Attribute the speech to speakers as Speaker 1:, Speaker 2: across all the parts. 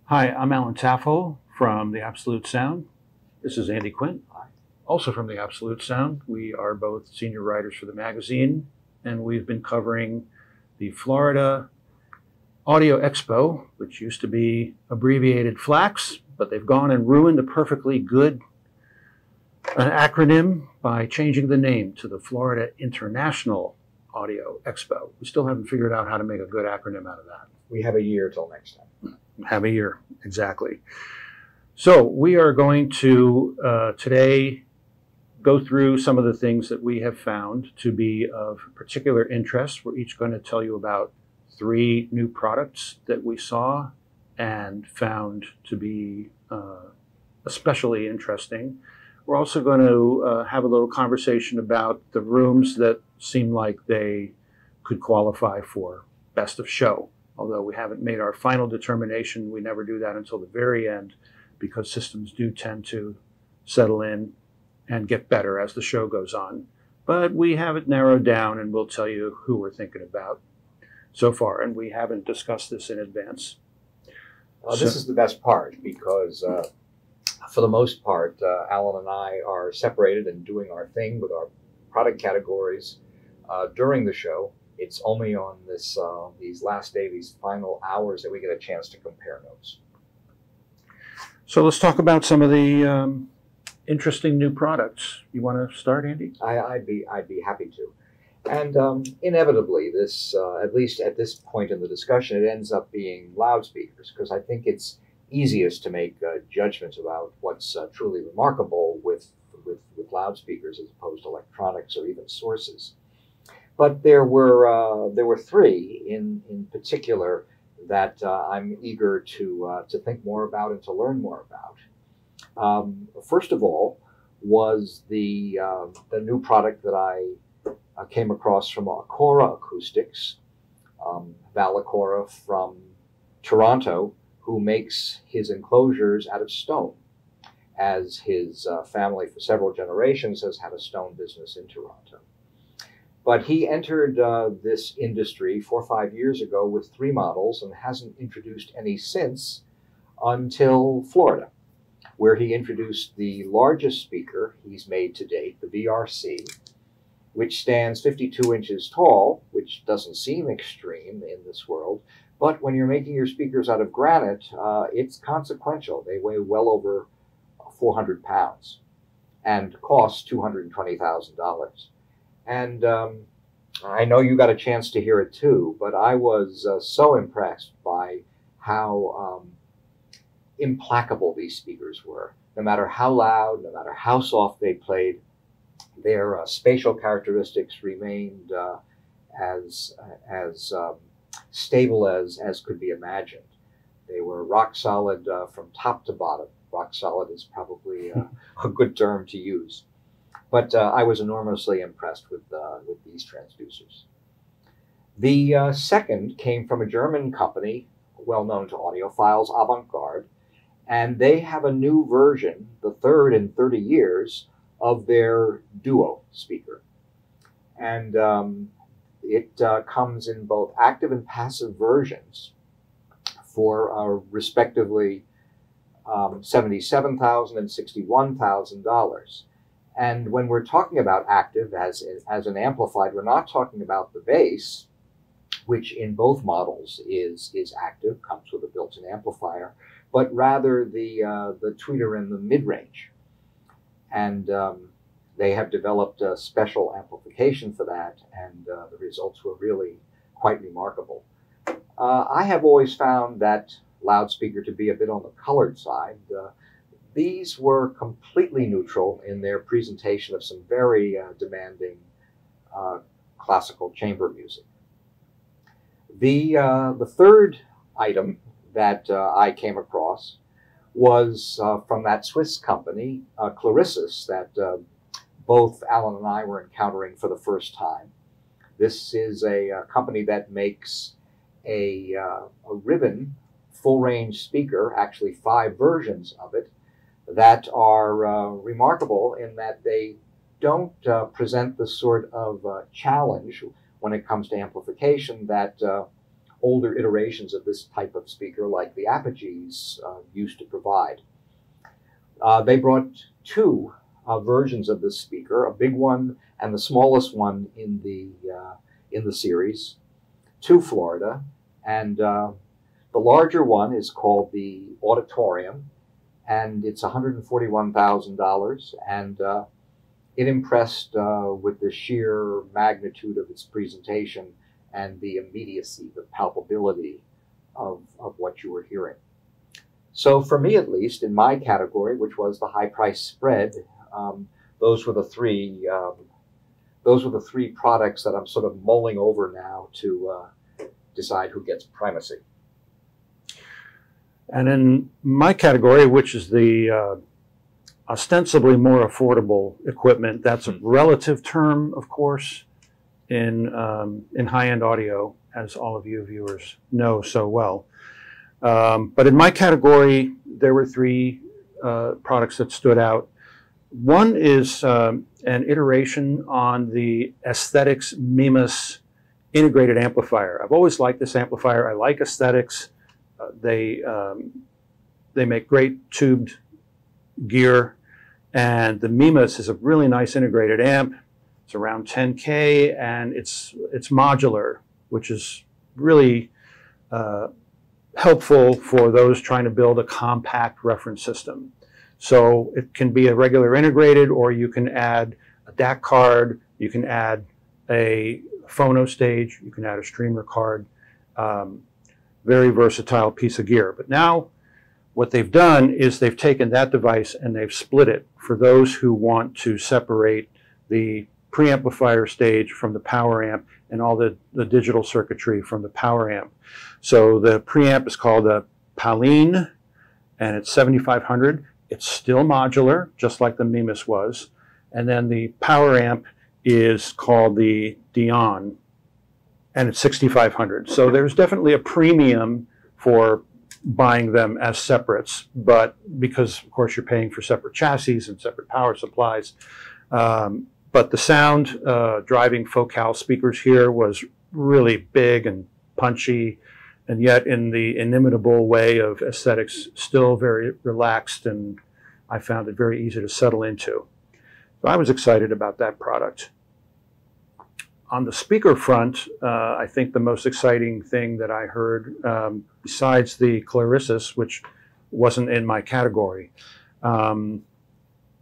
Speaker 1: Hi, I'm Alan Taffel from the Absolute Sound. This is Andy Quint, also from the Absolute Sound. We are both senior writers for the magazine, and we've been covering the Florida Audio Expo, which used to be abbreviated FLAX, but they've gone and ruined a perfectly good acronym by changing the name to the Florida International Audio Expo. We still haven't figured out how to make a good acronym out of that.
Speaker 2: We have a year till next time.
Speaker 1: Have a year, exactly. So we are going to today go through some of the things that we have found to be of particular interest. We're each going to tell you about 3 new products that we saw and found to be especially interesting. We're also going to have a little conversation about the rooms that seem like they could qualify for Best of Show. Although we haven't made our final determination, we never do that until the very end because systems do tend to settle in and get better as the show goes on. But we have it narrowed down and we'll tell you who we're thinking about so far, and we haven't discussed this in advance.
Speaker 2: This is the best part because for the most part, Alan and I are separated and doing our thing with our product categories during the show. It's only on these last days, these final hours, that we get a chance to compare notes.
Speaker 1: So let's talk about some of the interesting new products. You want to start, Andy?
Speaker 2: I'd be happy to. And inevitably, this at least at this point in the discussion, it ends up being loudspeakers, because I think it's easiest to make judgments about what's truly remarkable with loudspeakers as opposed to electronics or even sources. But there were 3 in particular that I'm eager to think more about and to learn more about. First of all, was the new product that I came across from Acora Acoustics, Val Acora from Toronto, who makes his enclosures out of stone, as his family for several generations has had a stone business in Toronto. But he entered this industry 4 or 5 years ago with 3 models and hasn't introduced any since until Florida, where he introduced the largest speaker he's made to date, the VRC, which stands 52 inches tall, which doesn't seem extreme in this world. But when you're making your speakers out of granite, it's consequential. They weigh well over 400 pounds and cost $220,000. And I know you got a chance to hear it too, but I was so impressed by how implacable these speakers were. No matter how loud, no matter how soft they played, their spatial characteristics remained as stable as could be imagined. They were rock solid from top to bottom. Rock solid is probably a good term to use. But I was enormously impressed with these transducers. The second came from a German company, well known to audiophiles, Avant-Garde, and they have a new version, the 3rd in 30 years, of their Duo speaker. And it comes in both active and passive versions for respectively $77,000 and $61,000. And when we're talking about active as an amplified, we're not talking about the bass, which in both models is active, comes with a built-in amplifier, but rather the tweeter in the mid-range. And they have developed a special amplification for that, and the results were really quite remarkable. I have always found that loudspeaker to be a bit on the colored side. These were completely neutral in their presentation of some very demanding classical chamber music. The third item that I came across was from that Swiss company, Clarissus, that both Alan and I were encountering for the first time. This is a company that makes a ribbon full-range speaker, actually 5 versions of it, that are remarkable in that they don't present the sort of challenge when it comes to amplification that older iterations of this type of speaker like the Apogees used to provide. They brought two versions of this speaker, a big one and the smallest one in the series, to Florida. And the larger one is called the Auditorium, and it's $141,000. And it impressed with the sheer magnitude of its presentation and the immediacy, the palpability of what you were hearing. So for me, at least, in my category, which was the high price spread, those were the three products that I'm sort of mulling over now to decide who gets primacy.
Speaker 1: And in my category, which is the ostensibly more affordable equipment, that's a relative term, of course, in high-end audio, as all of you viewers know so well. But in my category, there were three products that stood out. One is an iteration on the Aesthetics Mimas integrated amplifier. I've always liked this amplifier. I like Aesthetics. They make great tubed gear, and the Mimas is a really nice integrated amp. It's around 10K, and it's modular, which is really helpful for those trying to build a compact reference system. So it can be a regular integrated, or you can add a DAC card, you can add a phono stage, you can add a streamer card. Very versatile piece of gear. But now what they've done is they've taken that device and they've split it for those who want to separate the preamplifier stage from the power amp and all the digital circuitry from the power amp. So the preamp is called a Paline, and it's 7,500. It's still modular, just like the Mimas was. And then the power amp is called the Dion, and it's 6,500. So there's definitely a premium for buying them as separates, but because of course you're paying for separate chassis and separate power supplies. But the sound driving Focal speakers here was really big and punchy, and yet in the inimitable way of Aesthetics, still very relaxed, and I found it very easy to settle into. So I was excited about that product. On the speaker front, I think the most exciting thing that I heard, besides the Clarissus, which wasn't in my category,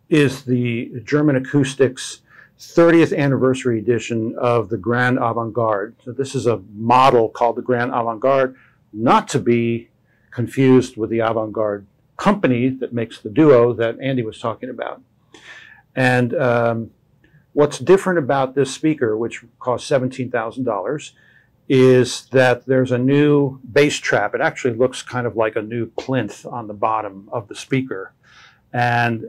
Speaker 1: is the German Acoustics 30th anniversary edition of the Grand Avant-Garde. So this is a model called the Grand Avant-Garde, not to be confused with the Avant-Garde company that makes the Duo that Andy was talking about. And what's different about this speaker, which costs $17,000, is that there's a new bass trap. It actually looks kind of like a new plinth on the bottom of the speaker. And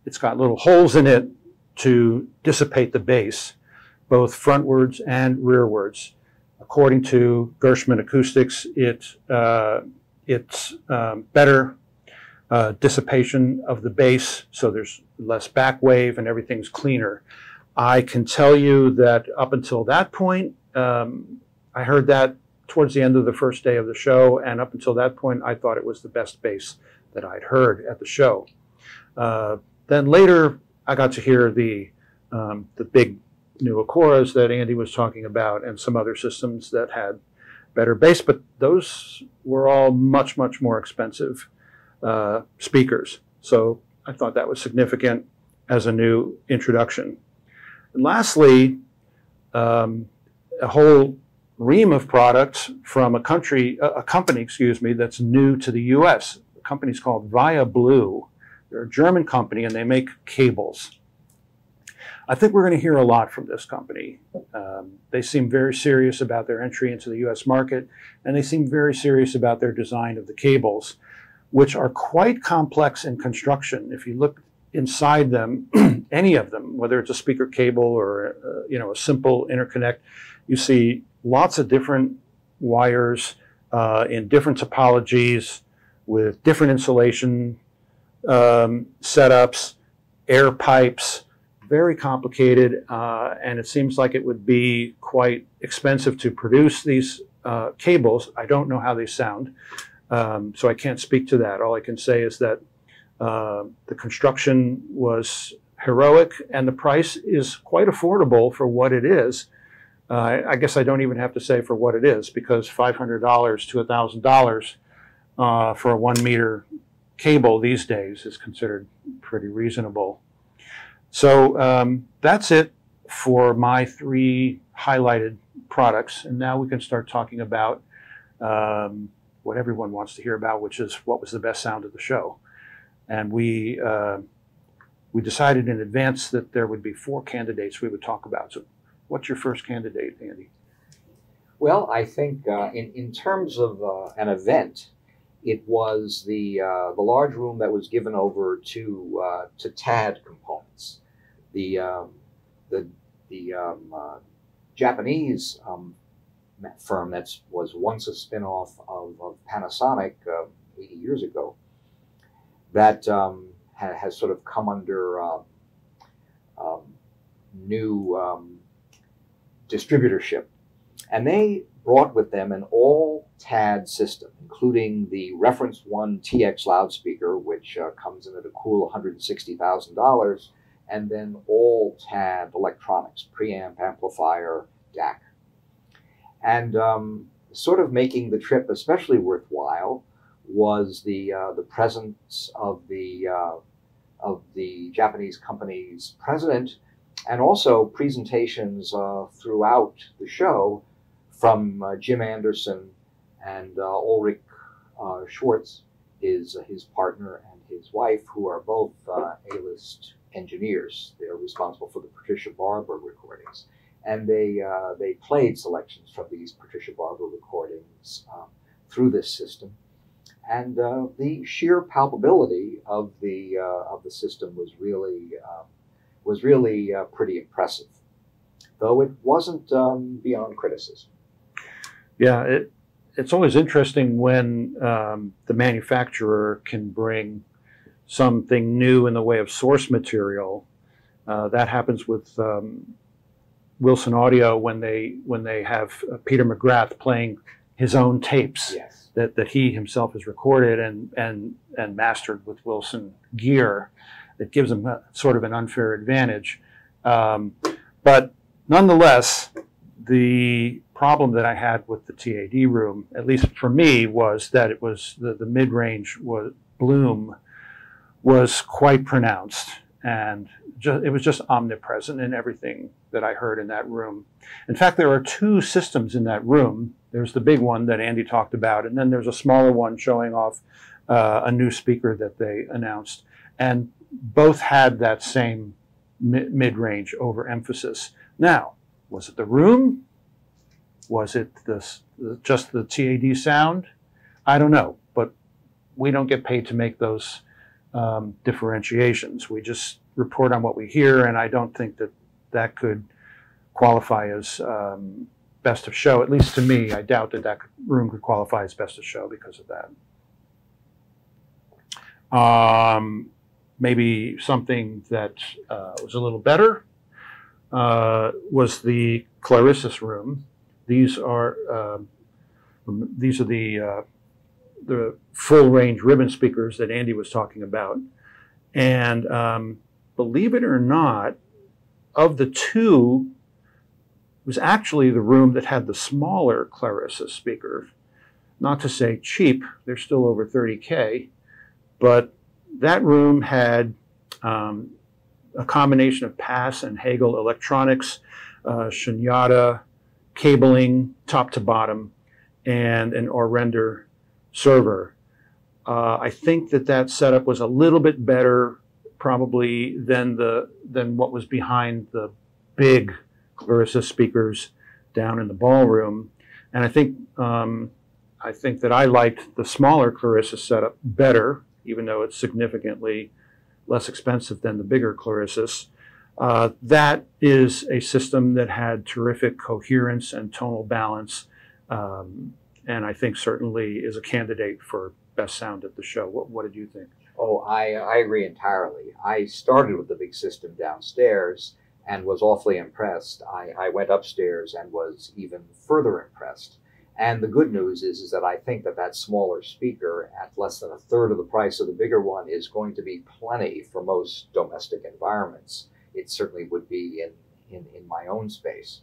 Speaker 1: it's got little holes in it to dissipate the bass, both frontwards and rearwards. According to Gershman Acoustics, it's better dissipation of the bass, so there's less back wave and everything's cleaner. I can tell you that up until that point, I heard that towards the end of the first day of the show, and up until that point, I thought it was the best bass that I'd heard at the show. Then later, I got to hear the big new Acoras that Andy was talking about, and some other systems that had better bass, but those were all much, much more expensive speakers. So I thought that was significant as a new introduction. And lastly, a whole ream of products from a company, excuse me, that's new to the U.S. The company's called Via Blue. They're a German company, and they make cables. I think we're going to hear a lot from this company. They seem very serious about their entry into the U.S. market, and they seem very serious about their design of the cables, which are quite complex in construction. If you look inside them, any of them, whether it's a speaker cable or a simple interconnect, you see lots of different wires in different topologies with different insulation setups, air pipes, very complicated, and it seems like it would be quite expensive to produce these cables. I don't know how they sound, so I can't speak to that. All I can say is that the construction was heroic, and the price is quite affordable for what it is. I guess I don't even have to say for what it is, because $500 to $1,000 for a 1 meter cable these days is considered pretty reasonable. So that's it for my 3 highlighted products. And now we can start talking about what everyone wants to hear about, which is what was the best sound of the show. And we decided in advance that there would be 4 candidates we would talk about. So what's your first candidate, Andy?
Speaker 2: Well, I think in terms of an event, it was the large room that was given over to TAD Components, the Japanese firm that was once a spin-off of Panasonic 80 years ago, that has sort of come under new distributorship. And they brought with them an all-TAD system, including the Reference 1 TX loudspeaker, which comes in at a cool $160,000, and then all TAD electronics, preamp, amplifier, DAC. And sort of making the trip especially worthwhile was the presence of the Japanese company's president, and also presentations throughout the show from Jim Anderson and Ulrich Schwartz, his partner, and his wife, who are both A-list engineers. They're responsible for the Patricia Barber recordings. And they played selections from these Patricia Barber recordings through this system. And the sheer palpability of the system was really pretty impressive, though it wasn't beyond criticism.
Speaker 1: Yeah, it's always interesting when the manufacturer can bring something new in the way of source material. That happens with Wilson Audio when they have Peter McGrath playing his own tapes.
Speaker 2: Yes.
Speaker 1: That he himself has recorded and mastered with Wilson gear. That gives him sort of an unfair advantage. But nonetheless, the problem that I had with the TAD room, at least for me, was that it was the mid-range bloom was quite pronounced, and it was just omnipresent in everything that I heard in that room. In fact, there are 2 systems in that room. There's the big one that Andy talked about, and then there's a smaller one showing off a new speaker that they announced. And both had that same mid-range overemphasis. Now, was it the room? Was it just the TAD sound? I don't know, but we don't get paid to make those differentiations. We just report on what we hear, and I don't think that could qualify as best of show. At least to me, I doubt that room could qualify as best of show because of that. Maybe something that was a little better was the Clarissus room. These are the full range ribbon speakers that Andy was talking about. And believe it or not, of the 2, it was actually the room that had the smaller Clarissus speaker. Not to say cheap, they're still over $30K, but that room had a combination of Pass and Hagel electronics, Shunyata cabling top to bottom, and an Orrender server. I think that setup was a little bit better probably than what was behind the big Clarissus speakers down in the ballroom. And I think that I liked the smaller Clarissus setup better, even though it's significantly less expensive than the bigger Clarissus. That is a system that had terrific coherence and tonal balance, and I think certainly is a candidate for best sound at the show. What did you think?
Speaker 2: Oh, I agree entirely. I started with the big system downstairs and was awfully impressed. I went upstairs and was even further impressed. And the good news is that I think that that smaller speaker at less than a third of the price of the bigger one is going to be plenty for most domestic environments. It certainly would be in my own space.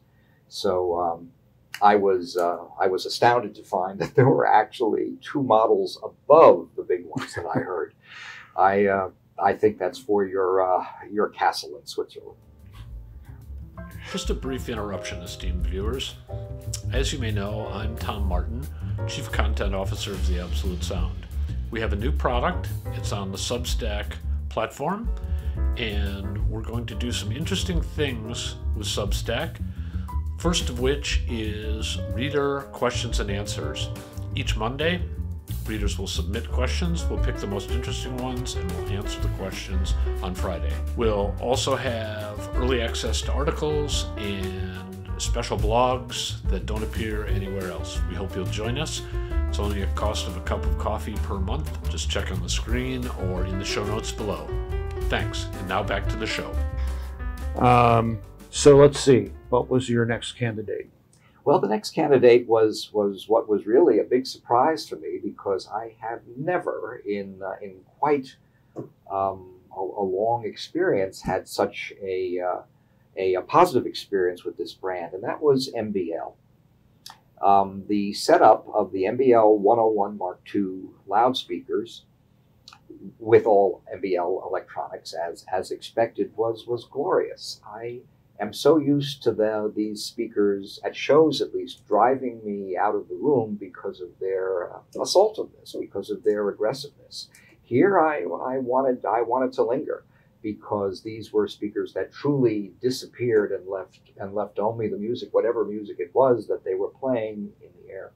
Speaker 2: So I was astounded to find that there were actually 2 models above the big ones that I heard. I think that's for your castle in Switzerland.
Speaker 3: Just a brief interruption, esteemed viewers. As you may know, I'm Tom Martin, Chief Content Officer of The Absolute Sound. We have a new product. It's on the Substack platform, and we're going to do some interesting things with Substack. First of which is reader questions and answers. Each Monday, readers will submit questions. We'll pick the most interesting ones and we'll answer the questions on Friday. We'll also have early access to articles and special blogs that don't appear anywhere else. We hope you'll join us. It's only a cost of a cup of coffee per month. Just check on the screen or in the show notes below. Thanks. And now back to the show.
Speaker 1: So let's see. What was your next candidate?
Speaker 2: Well, the next candidate was what was really a big surprise for me, because I have never, in quite a long experience, had such a positive experience with this brand, and that was MBL. The setup of the MBL 101 Mark II loudspeakers, with all MBL electronics as expected, was glorious. I am so used to these speakers, at shows at least, driving me out of the room because of their assaultiveness, because of their aggressiveness. Here I wanted to linger, because these were speakers that truly disappeared and left only the music, whatever music it was that they were playing, in the air.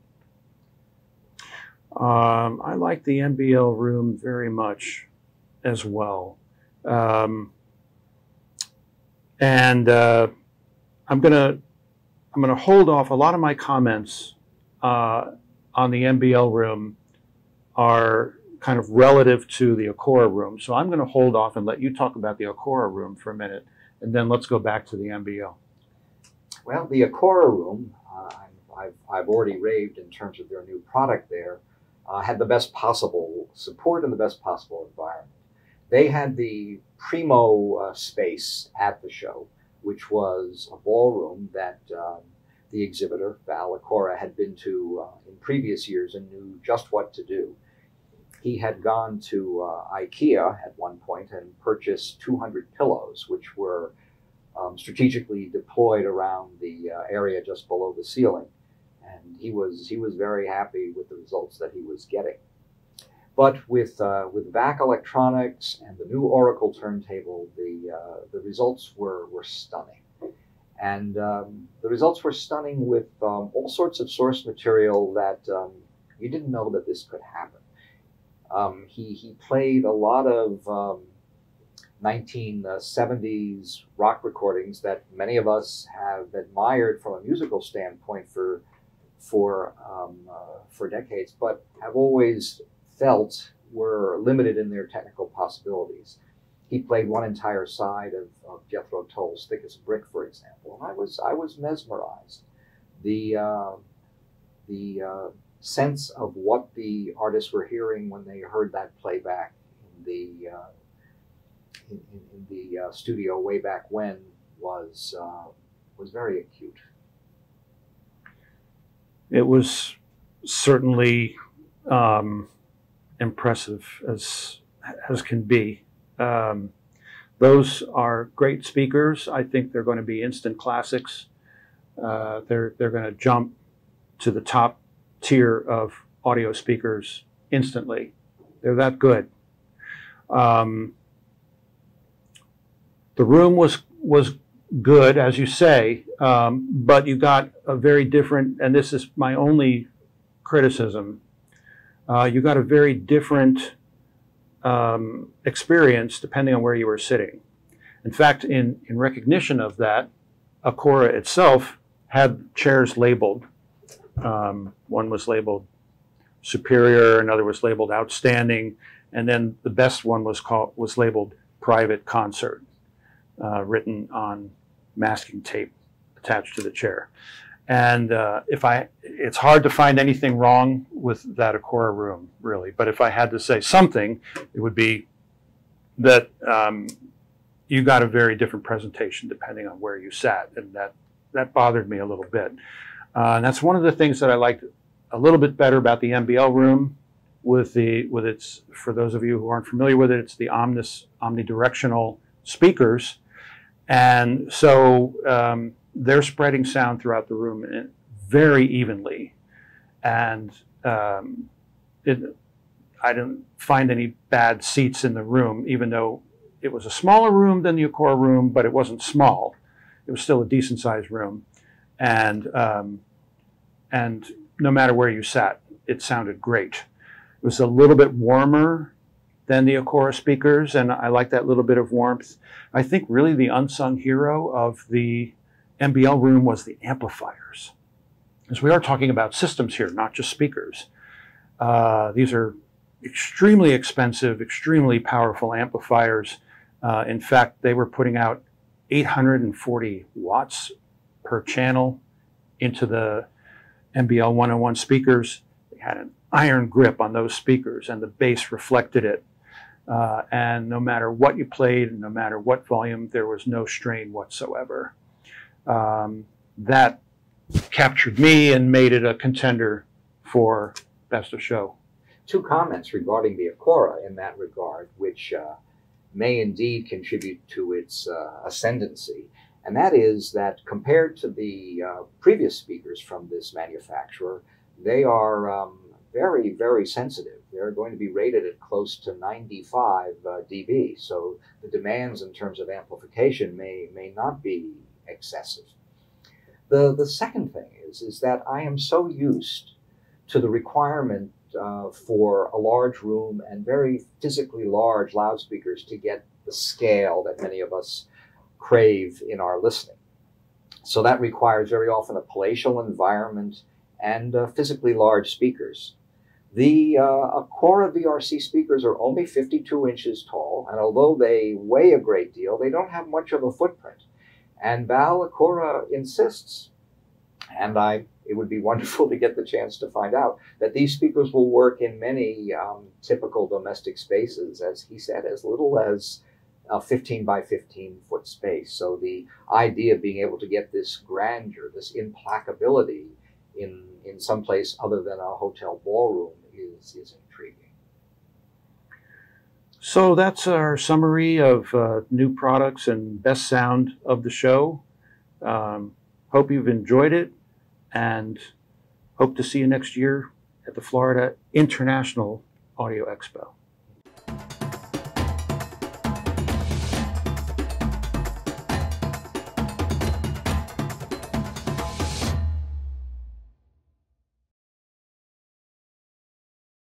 Speaker 1: I like the MBL room very much as well. And I'm gonna hold off. A lot of my comments on the MBL room are kind of relative to the Acora room, so I'm going to hold off and let you talk about the Acora room for a minute, and then let's go back to the MBL.
Speaker 2: Well, the Acora room, I've already raved in terms of their new product there. Had the best possible support and the best possible environment. They had the primo space at the show, which was a ballroom that the exhibitor, Val Acora, had been to in previous years and knew just what to do. He had gone to IKEA at one point and purchased 200 pillows, which were strategically deployed around the area just below the ceiling. And he was very happy with the results that he was getting. But with VAC electronics and the new Oracle turntable, the results were stunning. And the results were stunning with all sorts of source material that you didn't know that this could happen. He played a lot of 1970s rock recordings that many of us have admired from a musical standpoint for decades, but have always felt were limited in their technical possibilities. He played one entire side of Jethro Tull's "Thick as a Brick," for example, and I was mesmerized. The sense of what the artists were hearing when they heard that playback in the studio way back when was very acute.
Speaker 1: It was certainly impressive as can be. Those are great speakers. I think they're going to be instant classics. They're going to jump to the top tier of audio speakers instantly. They're that good. The room was good, as you say, but you got a very different, and this is my only criticism, you got a very different experience depending on where you were sitting. In fact, in recognition of that, Acora itself had chairs labeled. One was labeled superior, another was labeled outstanding, and then the best one was labeled private concert, written on masking tape attached to the chair. And it's hard to find anything wrong with that Acora room, really. But if I had to say something, it would be that you got a very different presentation depending on where you sat, and that bothered me a little bit. And that's one of the things that I liked a little bit better about the MBL room. With its, for those of you who aren't familiar with it, it's the omnidirectional speakers, and so they're spreading sound throughout the room very evenly, and I didn't find any bad seats in the room, even though it was a smaller room than the Acora room, but it wasn't small. It was still a decent sized room, and no matter where you sat, it sounded great. It was a little bit warmer than the Acora speakers, and I like that little bit of warmth. I think really the unsung hero of the MBL room was the amplifiers, because we are talking about systems here, not just speakers. These are extremely expensive, extremely powerful amplifiers. In fact, they were putting out 840 watts per channel into the MBL 101 speakers. They had an iron grip on those speakers, and the bass reflected it. And no matter what you played, and no matter what volume, there was no strain whatsoever. That captured me and made it a contender for Best of Show.
Speaker 2: Two comments regarding the Acora in that regard, which may indeed contribute to its ascendancy. And that is that compared to the previous speakers from this manufacturer, they are very, very sensitive. They're going to be rated at close to 95 dB. So the demands in terms of amplification may not be excessive. The second thing is that I am so used to the requirement for a large room and very physically large loudspeakers to get the scale that many of us crave in our listening. So that requires very often a palatial environment and physically large speakers. The Acora VRC speakers are only 52 inches tall, and although they weigh a great deal, they don't have much of a footprint. And Val Acora insists, and it would be wonderful to get the chance to find out, that these speakers will work in many typical domestic spaces, as he said, as little as a 15 by 15 foot space. So the idea of being able to get this grandeur, this implacability in some place other than a hotel ballroom is intriguing.
Speaker 1: So that's our summary of new products and best sound of the show. Hope you've enjoyed it, and hope to see you next year at the Florida International Audio Expo.